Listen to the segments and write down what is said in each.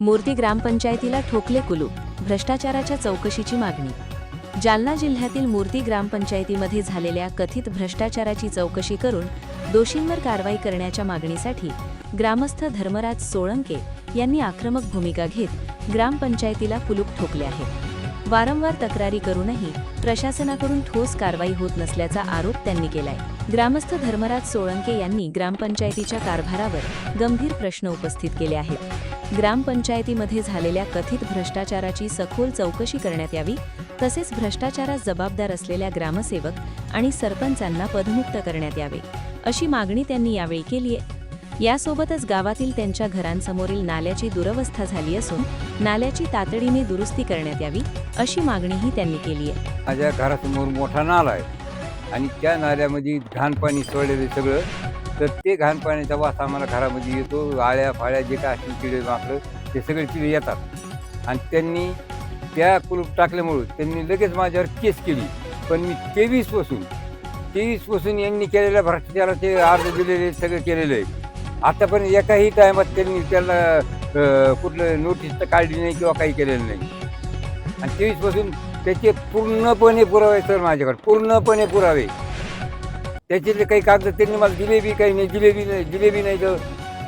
मूर्ती ग्रामपंचायतीला ठोकले कुलूप, भ्रष्टाचाराच्या चौकशीची मागणी। जालना जिल्ह्यातील मूर्ती ग्रामपंचायतीमध्ये झालेल्या कथित भ्रष्टाचाराची चौकशी करून दोषींवर कारवाई करण्याच्या मागणीसाठी ग्रामस्थ धर्मराज सोळंके यांनी आक्रमक भूमिका घेत ग्रामपंचायतीला कुलूप ठोकले आहे। वारंवार तक्रारी करूनही प्रशासनाकडून ठोस कारवाई होत नसल्याचा आरोप त्यांनी केलाय। ग्रामस्थ धर्मराज सोळंके यांनी ग्रामपंचायतीच्या कारभारावर गंभीर प्रश्न उपस्थित केले आहेत। ग्रामपंचायतीमध्ये झालेल्या कथित भ्रष्टाचाराची सखोल चौकशी करण्यात यावी, तसेच भ्रष्टाचारास जबाबदार असलेल्या ग्रामसेवक आणि सरपंचांना पदमुक्त करण्यात यावे, अशी मागणी त्यांनी यावेळी केली आहे। यासोबतच गावातील त्यांच्या घरांसमोरील नाल्याची दुरवस्था झाली असून नाल्याची तातडीने दुरुस्ती करण्यात यावी, अशी मागणीही त्यांनी केली आहे। माझ्या घरासमोर मोठा नाला आहे आणि त्या नाल्यामध्ये घाण पाणी सोडलेलं सगळं, तर ते घाण पाण्याचा वास आम्हाला घरामध्ये येतो। आळ्या फाळ्या जे काय असतील किडे माकडं ते सगळे तिथे येतात आणि त्यांनी त्या कुलूप टाकल्यामुळं त्यांनी लगेच माझ्यावर केस केली। पण मी 23 पासून यांनी केलेल्या भ्रष्टाचाराचे अर्ज दिलेले सगळं केलेलं आहे। आतापर्यंत एकाही टायमात त्यांनी त्याला कुठलं नोटीस तर काढली नाही किंवा काही केलेलं नाही आणि 23 पासून त्याचे पूर्णपणे पुरावे सर माझ्याकडे, पूर्णपणे पुरावे। त्याचे काही कागद त्यांनी मला दिले बी काही नाही, जिलेबी नाही तर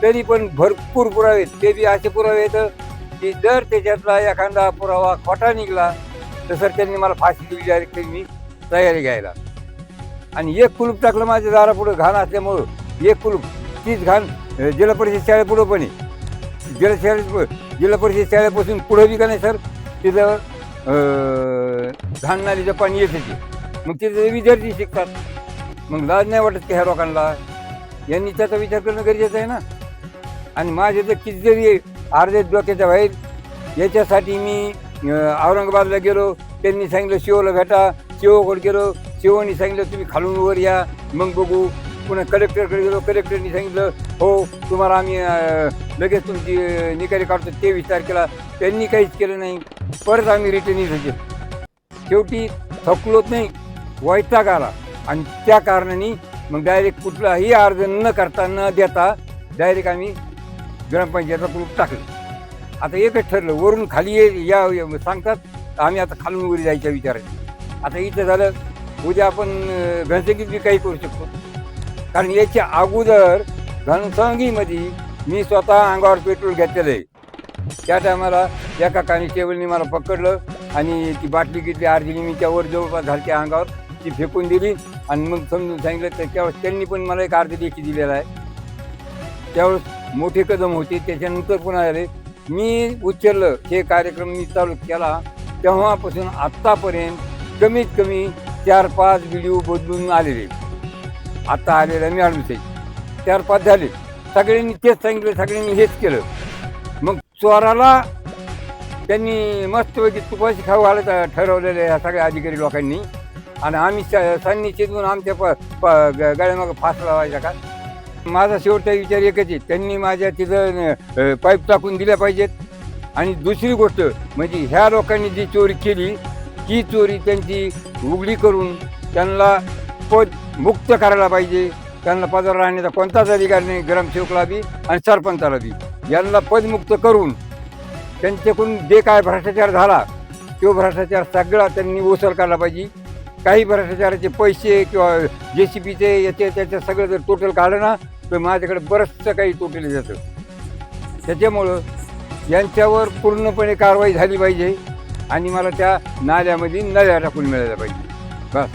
तरी पण भरपूर पुरावे। ते बी असे पुरावे आहेत की जर त्याच्यातला एखादा पुरावा खोटा निघाला तर सर त्यांनी मला फाशी दिली डायरेक्ट, मी तयारी घ्यायला। आणि एक कुलूप टाकलं माझ्या दारापुढं घाण असल्यामुळं, एक कुलूप तीच घाण जिल्हा परिषद शाळेपुढं पण आहे। जिल्हा परिषद शाळेपासून पुढं बी का नाही सर, तिथं घाण नालीचं पाणी येत होते, मग तिथे विद्यार्थी शिकतात। मग लाज नाही वाटत की ह्या लोकांना, यांनी त्याचा विचार करणं गरजेचं आहे ना। आणि माझे तर किती जरी अर्धे डोक्याच्या बाहेर, याच्यासाठी मी औरंगाबादला गेलो, त्यांनी सांगितलं शिवला भेटा, शिवकडे गेलो, शिवनी सांगितलं तुम्ही खालून वर या मग बघू। पुन्हा कलेक्टरकडे गेलो, कलेक्टरनी सांगितलं हो तुम्हाला आम्ही लगेच तुमची निकाली काढतो, 23 तारखेला त्यांनी काहीच केलं नाही। परत आम्ही रिटर्न येत होते, शेवटी थकलोच नाही, वैताग आला आणि त्या कारणाने मग डायरेक्ट कुठलाही अर्ज न करता न देता डायरेक्ट आम्ही ग्रामपंचायतला कुलूप टाकलं। आता एकच ठरलं, वरून खाली या सांगतात, आम्ही आता खालून वर जायच्या विचाराने। आता इथं झालं, उद्या आपण घनसंगीत बी काही करू शकतो, कारण याच्या अगोदर घनसंगीमध्ये मी स्वतः अंगावर पेट्रोल घेतलेलं आहे। त्या टायमाला एका कॉन्स्टेबलनी मला पकडलं आणि ती बाटली घेतली अर्धीनी, मी त्यावर जवळपास घालच्या अंगावर ती फेकून दिली आणि मग समजून सांगितलं। तर त्यावेळेस त्यांनी पण मला एक अर्धी लेखी दिलेला आहे। त्यावेळेस मोठे कदम होते, त्याच्यानंतर पुन्हा आले मी उचललं, हे कार्यक्रम मी चालू केला तेव्हापासून आत्तापर्यंत कमीत कमी 4-5 व्हिडिओ बदलून आलेले। आता आलेला मी अडूच 4-5 झाले, सगळ्यांनी तेच सांगितलं, सगळ्यांनी हेच केलं। मग चोराला त्यांनी मस्तपैकी तुपाशी खाऊ घालायचं ठरवलेलं ह्या सगळ्या अधिकारी लोकांनी, आणि आम्ही सांनी चिजून आमच्या गळ्यामागं फास लावायचा का? माझा शेवटचा विचार एकच आहे, त्यांनी माझ्या तिथं पाईप टाकून दिल्या पाहिजेत। आणि दुसरी गोष्ट म्हणजे ह्या लोकांनी जी चोरी केली, ही चोरी त्यांची उघडी करून त्यांना पद मुक्त करायला पाहिजे। त्यांना पदावर राहण्याचा कोणताच अधिकार नाही, ग्रामसेवकला बी आणि सरपंचाला बी। यांना पदमुक्त करून त्यांच्याकडून जे काय भ्रष्टाचार झाला तो भ्रष्टाचार सगळा त्यांनी ओसर करायला पाहिजे। काही भ्रष्टाचाराचे पैसे किंवा JCBचे याचे त्याचं सगळं जर टोटल काढलं ना तर माझ्याकडे बरंचसं काही टोटल जातं। त्याच्यामुळं यांच्यावर पूर्णपणे कारवाई झाली पाहिजे आणि मला त्या नाल्यामध्ये नळ्या टाकून मिळायला पाहिजे, बस।